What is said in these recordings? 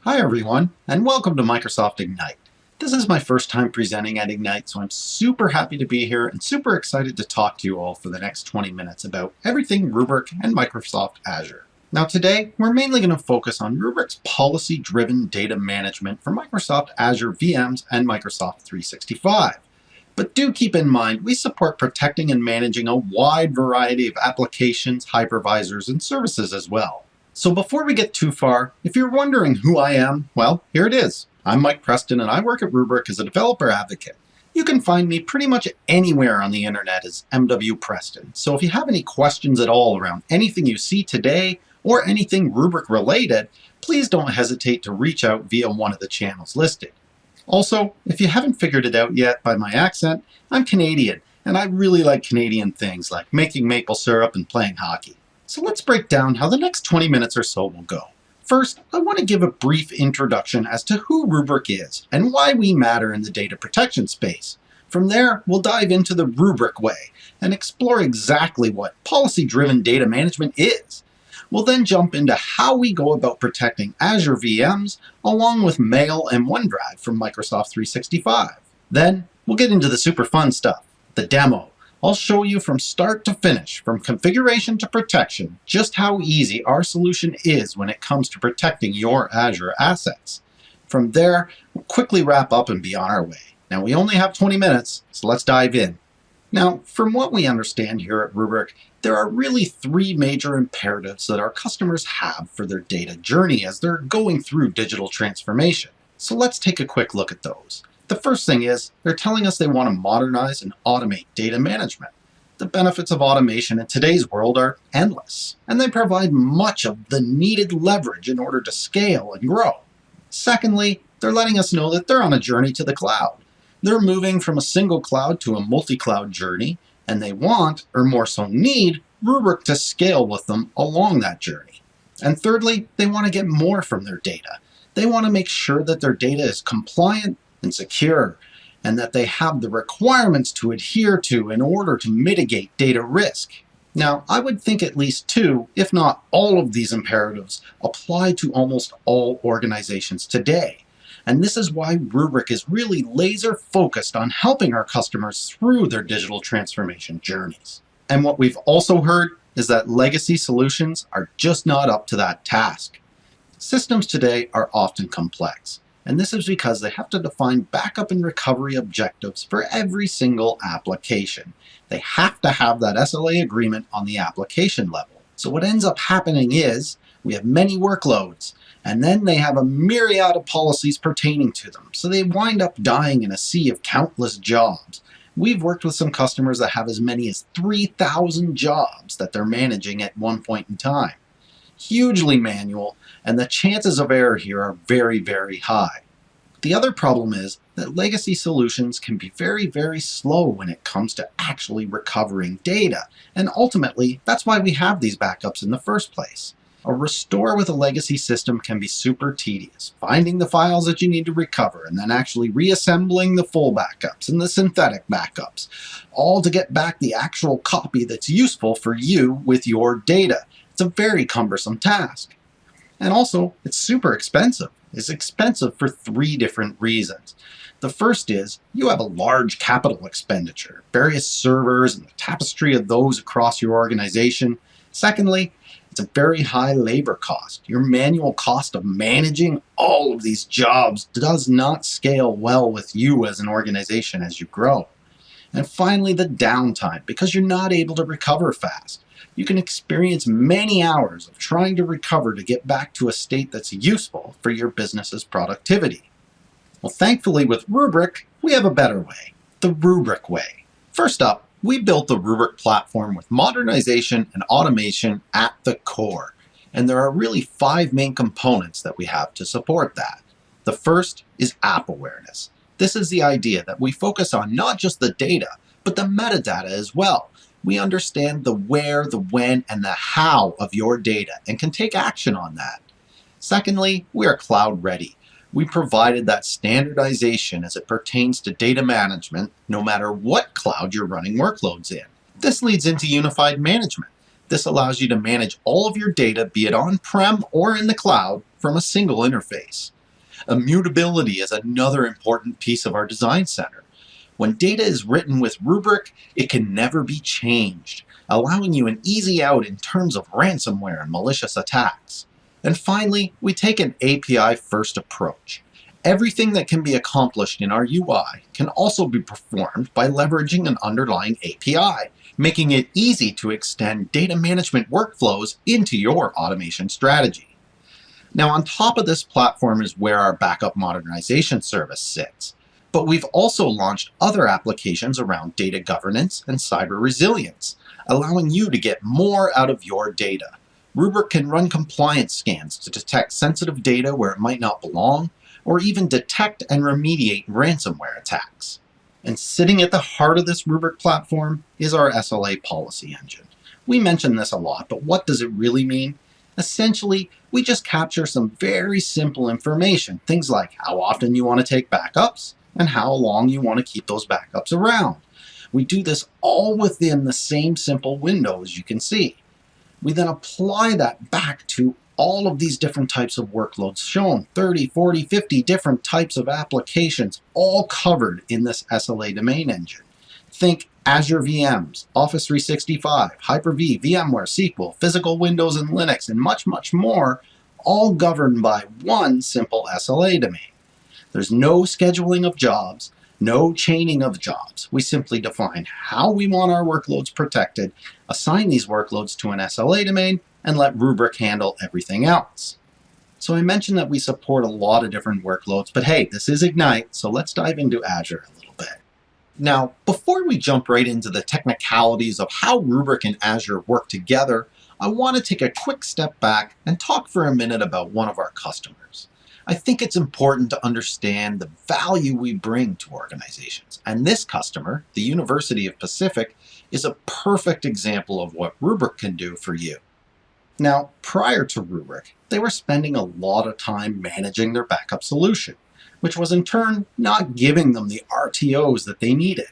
Hi everyone, and welcome to Microsoft Ignite. This is my first time presenting at Ignite, so I'm super happy to be here and super excited to talk to you all for the next 20 minutes about everything Rubrik and Microsoft Azure. Now today, we're mainly going to focus on Rubrik's policy-driven data management for Microsoft Azure VMs and Microsoft 365. But do keep in mind, we support protecting and managing a wide variety of applications, hypervisors, and services as well. So before we get too far, if you're wondering who I am, well, here it is. I'm Mike Preston and I work at Rubrik as a developer advocate. You can find me pretty much anywhere on the internet as MW Preston. So if you have any questions at all around anything you see today or anything Rubrik related, please don't hesitate to reach out via one of the channels listed. Also, if you haven't figured it out yet by my accent, I'm Canadian and I really like Canadian things like making maple syrup and playing hockey. So let's break down how the next 20 minutes or so will go. First, I want to give a brief introduction as to who Rubrik is and why we matter in the data protection space. From there, we'll dive into the Rubrik way and explore exactly what policy-driven data management is. We'll then jump into how we go about protecting Azure VMs along with Mail and OneDrive from Microsoft 365. Then, we'll get into the super fun stuff, the demo. I'll show you from start to finish, from configuration to protection, just how easy our solution is when it comes to protecting your Azure assets. From there, we'll quickly wrap up and be on our way. Now, we only have 20 minutes, so let's dive in. Now, from what we understand here at Rubrik, there are really three major imperatives that our customers have for their data journey as they're going through digital transformation. So let's take a quick look at those. The first thing is, they're telling us they want to modernize and automate data management. The benefits of automation in today's world are endless, and they provide much of the needed leverage in order to scale and grow. Secondly, they're letting us know that they're on a journey to the cloud. They're moving from a single cloud to a multi-cloud journey, and they want, or more so need, Rubrik to scale with them along that journey. And thirdly, they want to get more from their data. They want to make sure that their data is compliant and secure, and that they have the requirements to adhere to in order to mitigate data risk. Now, I would think at least two, if not all of these imperatives apply to almost all organizations today. And this is why Rubrik is really laser focused on helping our customers through their digital transformation journeys. And what we've also heard is that legacy solutions are just not up to that task. Systems today are often complex. And this is because they have to define backup and recovery objectives for every single application. They have to have that SLA agreement on the application level. So what ends up happening is we have many workloads, and then they have a myriad of policies pertaining to them. So they wind up dying in a sea of countless jobs. We've worked with some customers that have as many as 3,000 jobs that they're managing at one point in time. Hugely manual, and the chances of error here are very, very high. The other problem is that legacy solutions can be very, very slow when it comes to actually recovering data, and ultimately, that's why we have these backups in the first place. A restore with a legacy system can be super tedious, finding the files that you need to recover, and then actually reassembling the full backups and the synthetic backups, all to get back the actual copy that's useful for you with your data. It's a very cumbersome task. And also, it's super expensive. It's expensive for three different reasons. The first is you have a large capital expenditure, various servers and the tapestry of those across your organization. Secondly, it's a very high labor cost. Your manual cost of managing all of these jobs does not scale well with you as an organization as you grow. And finally, the downtime, because you're not able to recover fast. You can experience many hours of trying to recover to get back to a state that's useful for your business's productivity. Well, thankfully with Rubrik, we have a better way, the Rubrik way. First up, we built the Rubrik Platform with modernization and automation at the core. And there are really 5 main components that we have to support that. The first is app awareness. This is the idea that we focus on not just the data, but the metadata as well. We understand the where, the when, and the how of your data and can take action on that. Secondly, we are cloud ready. We provided that standardization as it pertains to data management, no matter what cloud you're running workloads in. This leads into unified management. This allows you to manage all of your data, be it on-prem or in the cloud, from a single interface. Immutability is another important piece of our design center. When data is written with Rubrik, it can never be changed, allowing you an easy out in terms of ransomware and malicious attacks. And finally, we take an API-first approach. Everything that can be accomplished in our UI can also be performed by leveraging an underlying API, making it easy to extend data management workflows into your automation strategy. Now, on top of this platform is where our backup modernization service sits. But we've also launched other applications around data governance and cyber resilience, allowing you to get more out of your data. Rubrik can run compliance scans to detect sensitive data where it might not belong, or even detect and remediate ransomware attacks. And sitting at the heart of this Rubrik platform is our SLA policy engine. We mention this a lot, but what does it really mean? Essentially, we just capture some very simple information, things like how often you want to take backups and how long you want to keep those backups around. We do this all within the same simple window, as you can see. We then apply that back to all of these different types of workloads shown, 30, 40, 50 different types of applications, all covered in this SLA domain engine. Think Azure VMs, Office 365, Hyper-V, VMware, SQL, physical Windows and Linux, and much, much more, all governed by one simple SLA domain. There's no scheduling of jobs, no chaining of jobs. We simply define how we want our workloads protected, assign these workloads to an SLA domain, and let Rubrik handle everything else. So I mentioned that we support a lot of different workloads, but hey, this is Ignite, so let's dive into Azure a little bit. Now, before we jump right into the technicalities of how Rubrik and Azure work together, I want to take a quick step back and talk for a minute about one of our customers. I think it's important to understand the value we bring to organizations. And this customer, the University of Pacific, is a perfect example of what Rubrik can do for you. Now, prior to Rubrik, they were spending a lot of time managing their backup solution, which was in turn not giving them the RTOs that they needed.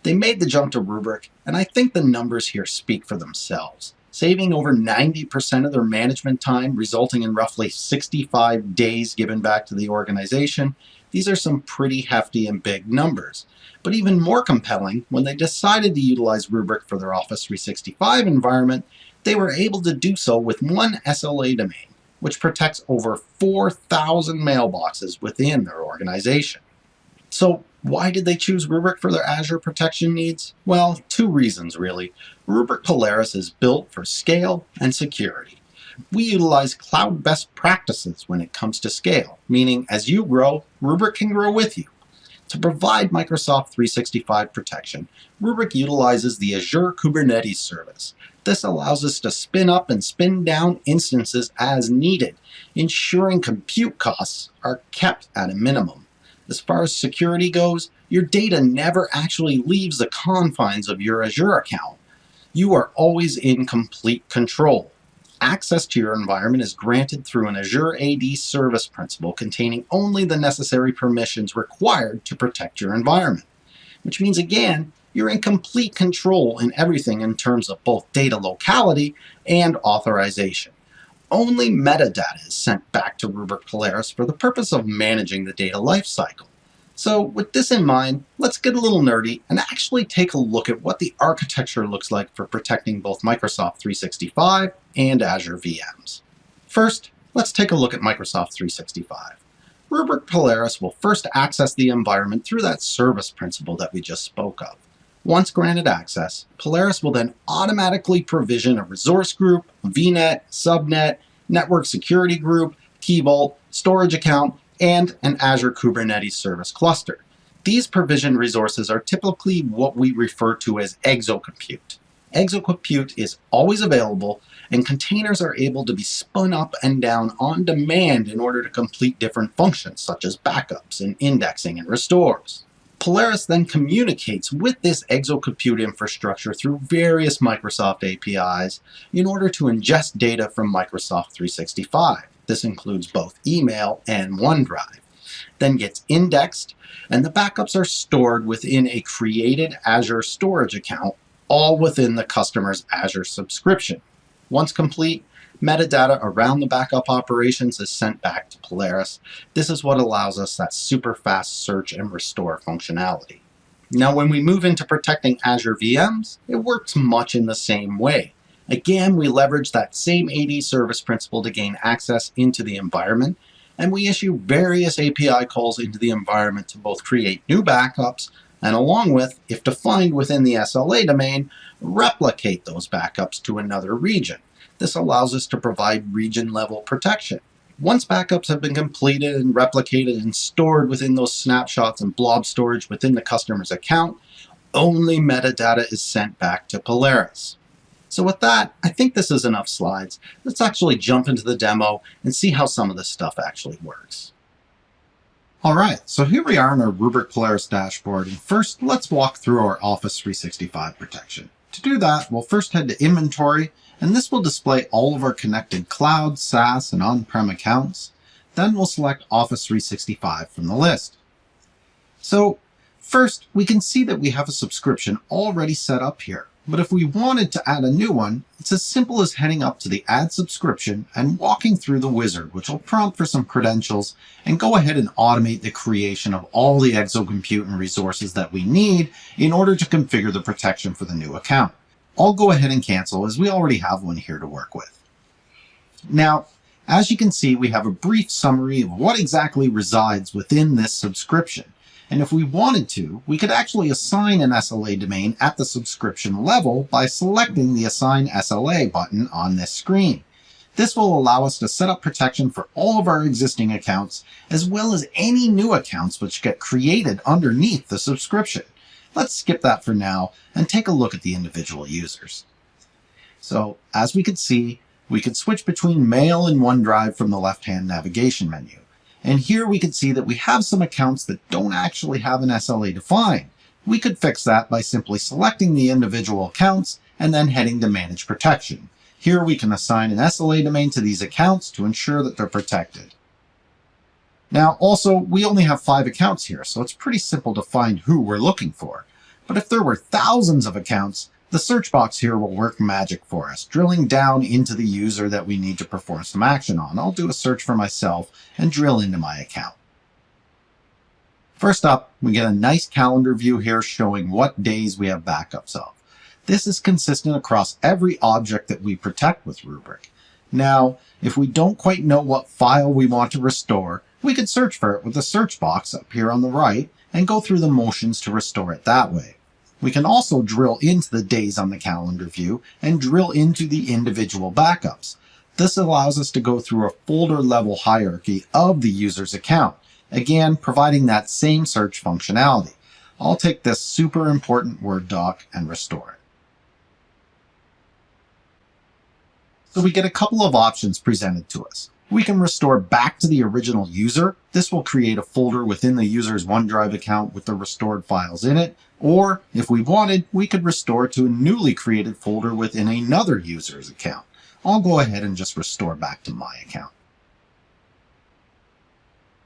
They made the jump to Rubrik, and I think the numbers here speak for themselves, saving over 90% of their management time, resulting in roughly 65 days given back to the organization. These are some pretty hefty and big numbers. But even more compelling, when they decided to utilize Rubrik for their Office 365 environment, they were able to do so with one SLA domain, which protects over 4,000 mailboxes within their organization. So why did they choose Rubrik for their Azure protection needs? Well, two reasons really. Rubrik Polaris is built for scale and security. We utilize cloud best practices when it comes to scale, meaning as you grow, Rubrik can grow with you. To provide Microsoft 365 protection, Rubrik utilizes the Azure Kubernetes service. This allows us to spin up and spin down instances as needed, ensuring compute costs are kept at a minimum. As far as security goes, your data never actually leaves the confines of your Azure account. You are always in complete control. Access to your environment is granted through an Azure AD service principal containing only the necessary permissions required to protect your environment. Which means, again, you're in complete control in everything in terms of both data locality and authorization. Only metadata is sent back to Rubrik Polaris for the purpose of managing the data lifecycle. So with this in mind, let's get a little nerdy and actually take a look at what the architecture looks like for protecting both Microsoft 365 and Azure VMs. First, let's take a look at Microsoft 365. Rubrik Polaris will first access the environment through that service principal that we just spoke of. Once granted access, Polaris will then automatically provision a resource group, VNet, subnet, network security group, key vault, storage account, and an Azure Kubernetes service cluster. These provisioned resources are typically what we refer to as exocompute. Exocompute is always available, and containers are able to be spun up and down on demand in order to complete different functions such as backups and indexing and restores. Polaris then communicates with this exocompute infrastructure through various Microsoft APIs in order to ingest data from Microsoft 365. This includes both email and OneDrive. Then gets indexed, and the backups are stored within a created Azure storage account, all within the customer's Azure subscription. Once complete, Metadata around the backup operations is sent back to Polaris. This is what allows us that super fast search and restore functionality. Now, when we move into protecting Azure VMs, it works much in the same way. Again, we leverage that same AD service principal to gain access into the environment, and we issue various API calls into the environment to both create new backups and, along with, if defined within the SLA domain, replicate those backups to another region. This allows us to provide region-level protection. Once backups have been completed and replicated and stored within those snapshots and blob storage within the customer's account, only metadata is sent back to Polaris. So with that, I think this is enough slides. Let's actually jump into the demo and see how some of this stuff actually works. All right, so here we are in our Rubrik Polaris dashboard, and first let's walk through our Office 365 protection. To do that, we'll first head to Inventory, and this will display all of our connected cloud, SaaS, and on-prem accounts. Then we'll select Office 365 from the list. So first, we can see that we have a subscription already set up here. But if we wanted to add a new one, it's as simple as heading up to the Add Subscription and walking through the wizard, which will prompt for some credentials and go ahead and automate the creation of all the exocompute and resources that we need in order to configure the protection for the new account. I'll go ahead and cancel as we already have one here to work with. Now, as you can see, we have a brief summary of what exactly resides within this subscription. And if we wanted to, we could actually assign an SLA domain at the subscription level by selecting the Assign SLA button on this screen. This will allow us to set up protection for all of our existing accounts, as well as any new accounts which get created underneath the subscription. Let's skip that for now and take a look at the individual users. So, as we could see, we could switch between Mail and OneDrive from the left-hand navigation menu. And here we can see that we have some accounts that don't actually have an SLA defined. We could fix that by simply selecting the individual accounts and then heading to Manage Protection. Here we can assign an SLA domain to these accounts to ensure that they're protected. Now also, we only have 5 accounts here, so it's pretty simple to find who we're looking for. But if there were thousands of accounts, the search box here will work magic for us, drilling down into the user that we need to perform some action on. I'll do a search for myself and drill into my account. First up, we get a nice calendar view here showing what days we have backups of. This is consistent across every object that we protect with Rubrik. Now, if we don't quite know what file we want to restore, we could search for it with the search box up here on the right and go through the motions to restore it that way. We can also drill into the days on the calendar view and drill into the individual backups. This allows us to go through a folder level hierarchy of the user's account, again providing that same search functionality. I'll take this super important Word doc and restore it. So we get a couple of options presented to us. We can restore back to the original user. This will create a folder within the user's OneDrive account with the restored files in it. Or if we wanted, we could restore to a newly created folder within another user's account. I'll go ahead and just restore back to my account.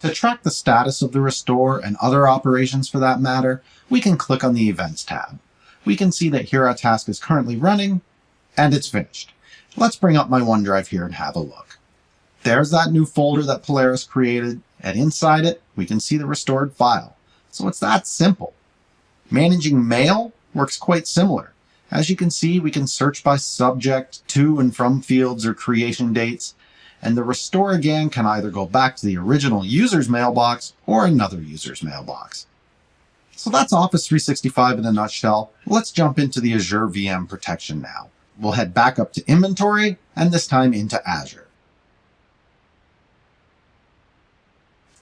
To track the status of the restore and other operations for that matter, we can click on the Events tab. We can see that here our task is currently running and it's finished. Let's bring up my OneDrive here and have a look. There's that new folder that Polaris created, and inside it, we can see the restored file. So it's that simple. Managing mail works quite similar. As you can see, we can search by subject, to and from fields or creation dates, and the restore again can either go back to the original user's mailbox or another user's mailbox. So that's Office 365 in a nutshell. Let's jump into the Azure VM protection now. We'll head back up to Inventory, and this time into Azure.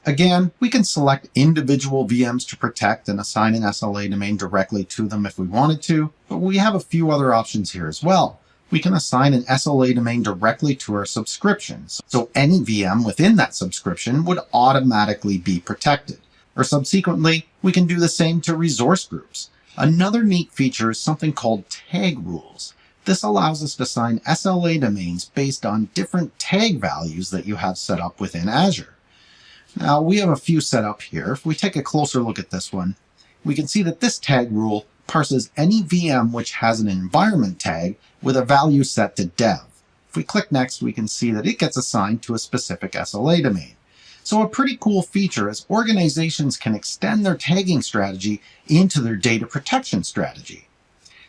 Again, we can select individual VMs to protect and assign an SLA domain directly to them if we wanted to, but we have a few other options here as well. We can assign an SLA domain directly to our subscriptions, so any VM within that subscription would automatically be protected. Or subsequently, we can do the same to resource groups. Another neat feature is something called tag rules. This allows us to assign SLA domains based on different tag values that you have set up within Azure. Now, we have a few set up here. If we take a closer look at this one, we can see that this tag rule parses any VM which has an environment tag with a value set to dev. If we click next, we can see that it gets assigned to a specific SLA domain. So a pretty cool feature is organizations can extend their tagging strategy into their data protection strategy.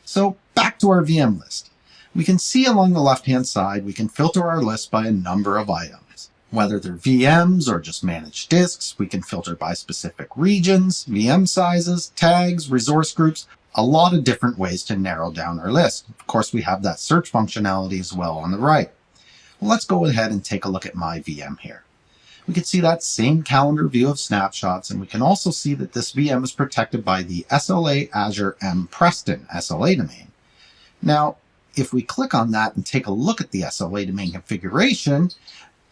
So back to our VM list. We can see along the left-hand side, we can filter our list by a number of items. Whether they're VMs or just managed disks, we can filter by specific regions, VM sizes, tags, resource groups, a lot of different ways to narrow down our list. Of course, we have that search functionality as well on the right. Well, let's go ahead and take a look at my VM here. We can see that same calendar view of snapshots, and we can also see that this VM is protected by the SLA Azure M Preston SLA domain. Now, if we click on that and take a look at the SLA domain configuration,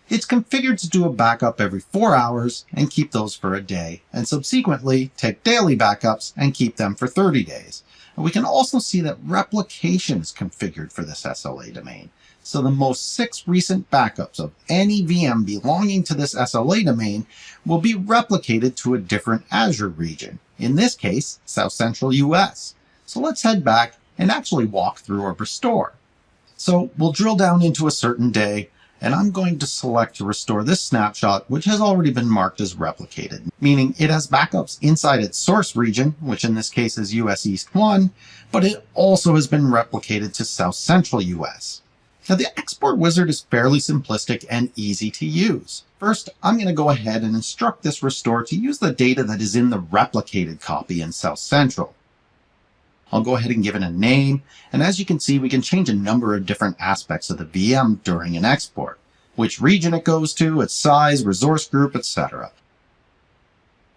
it's configured to do a backup every 4 hours and keep those for a day, and subsequently take daily backups and keep them for 30 days. And we can also see that replication is configured for this SLA domain. So the most 6 recent backups of any VM belonging to this SLA domain will be replicated to a different Azure region, in this case, South Central US. So let's head back and actually walk through or restore. So we'll drill down into a certain day, and I'm going to select to restore this snapshot, which has already been marked as replicated, meaning it has backups inside its source region, which in this case is US East 1, but it also has been replicated to South Central US. Now, the export wizard is fairly simplistic and easy to use. First, I'm going to go ahead and instruct this restore to use the data that is in the replicated copy in South Central. I'll go ahead and give it a name, and as you can see, we can change a number of different aspects of the VM during an export. Which region it goes to, its size, resource group, etc.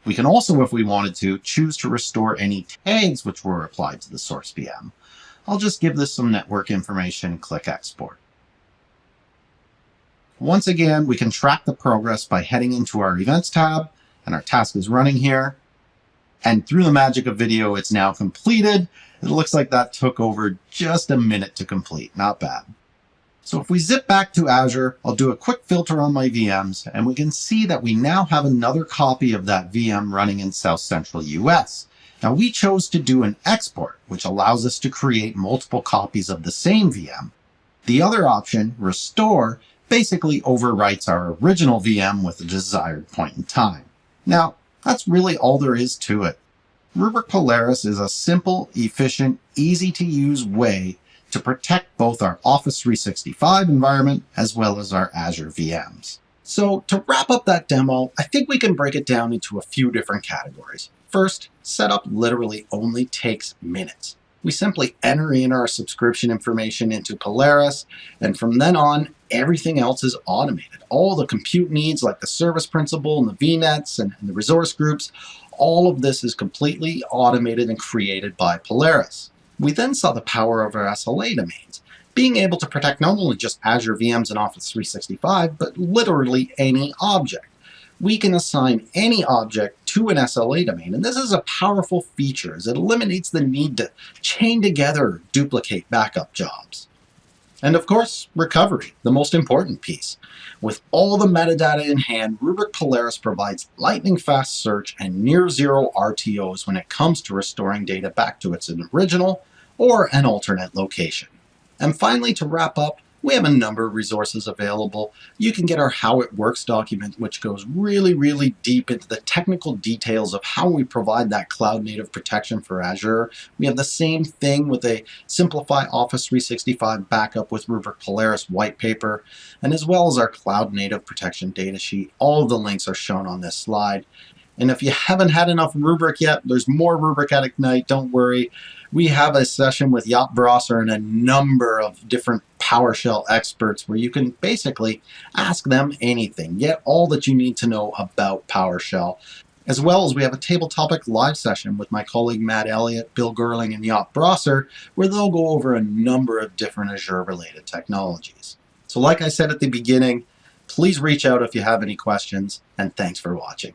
We can also, if we wanted to, choose to restore any tags which were applied to the source VM. I'll just give this some network information and click export. Once again, we can track the progress by heading into our Events tab, and our task is running here. And through the magic of video, it's now completed. It looks like that took over just a minute to complete. Not bad. So if we zip back to Azure, I'll do a quick filter on my VMs, and we can see that we now have another copy of that VM running in South Central US. Now, we chose to do an export, which allows us to create multiple copies of the same VM. The other option, restore, basically overwrites our original VM with a desired point in time. Now, that's really all there is to it. Rubrik Polaris is a simple, efficient, easy-to-use way to protect both our Office 365 environment as well as our Azure VMs. So to wrap up that demo, I think we can break it down into a few different categories. First, setup literally only takes minutes. We simply enter in our subscription information into Polaris, and from then on, everything else is automated. All the compute needs like the service principal and the VNets and the resource groups, all of this is completely automated and created by Polaris. We then saw the power of our SLA domains, being able to protect not only just Azure VMs and Office 365, but literally any object. We can assign any object to an SLA domain, and this is a powerful feature as it eliminates the need to chain together or duplicate backup jobs. And of course, recovery, the most important piece. With all the metadata in hand, Rubrik Polaris provides lightning-fast search and near-zero RTOs when it comes to restoring data back to its original or an alternate location. And finally, to wrap up, we have a number of resources available. You can get our How It Works document, which goes really deep into the technical details of how we provide that cloud-native protection for Azure. We have the same thing with a Simplify Office 365 backup with Rubrik Polaris white paper, and as well as our cloud-native protection data sheet. All of the links are shown on this slide. And if you haven't had enough Rubrik yet, there's more Rubrik at Ignite, don't worry. We have a session with Jaap Brosser and a number of different PowerShell experts where you can basically ask them anything, get all that you need to know about PowerShell. As well as we have a Table Topic live session with my colleague Matt Elliott, Bill Gerling, and Jaap Brosser, where they'll go over a number of different Azure-related technologies. So like I said at the beginning, please reach out if you have any questions, and thanks for watching.